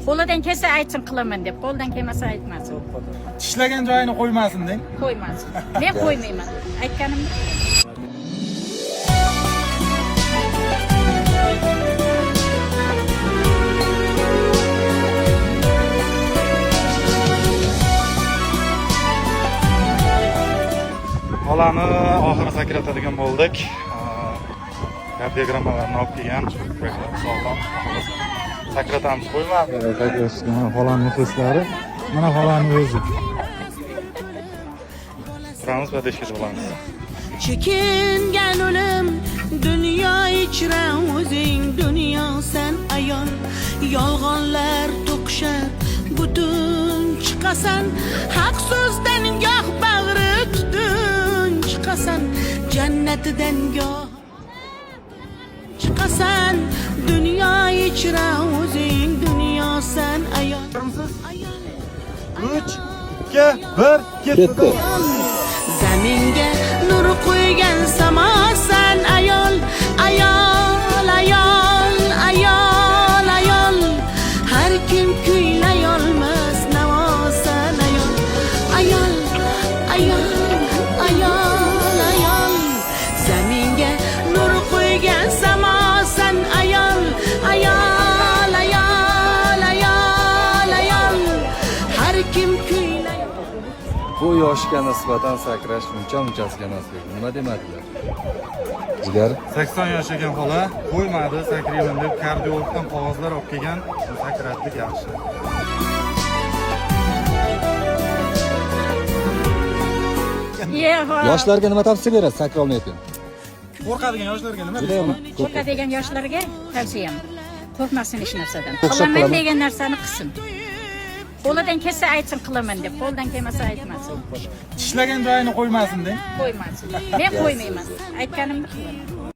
Qo'lidan kelsa aytsin qilaman deb, qo'ldan kelmasa aytmasin. Tishlagan joyini qo'ymasin deng. Qo'ymasin. Men qo'ymayman. Aytganimni Xolani oxiri sakratadigan bo'ldik. Kardiogrammalarni olib kelgan. Sog'lom. Sakratamiz qo'ymadi. Xolani muxlislari. Mana xolani o'zi. Turamiz va deshkada bo'lamiz. Chekingan o'lim dunyo ichra o'zing dunyo sen ayol yolg'onlar to'qishar butun chiqasan haq so'zdan goh bag'ri tutun chiqasan jannatidan goh chiqasan dunyo ichra o'zing dunyo sen ayol 3 2 1 ketdi. Zaminga nur qo'ygan samosan ayol ayol ayol ayol ayol har kim kuylay olmas navosan ayol ayol ayol ayol ayol zaminga nur qo'ygan samosan ayol ayol ayol ayol ayol har kim kuylay Bu yoshga nisbatan sakrash uncha-munchasiga emas edi. Nima demadilar? Jigar 80 yoshga xola qo'ymadi, sakrayman deb kardiologdan qog'ozlar olib kelgan. Sakratdik yaxshi. yoshlarga nima tavsiya berasiz sakrolmayotgan? Qo'rqadigan yoshlarga nima? Juda ham qo'rqadigan yoshlarga tavsiyam. Qo'rqmasin hech narsadan. O'xshab Qilaman qolaman. degan narsani qilsin. Qo'lidan kelsa aytsin qilaman deb, qo'ldan kelmasa aytmasin. Tishlagan joyini qo'ymasin deng. Qo'ymasin. Men qo'ymayman. Aytganimni qilaman.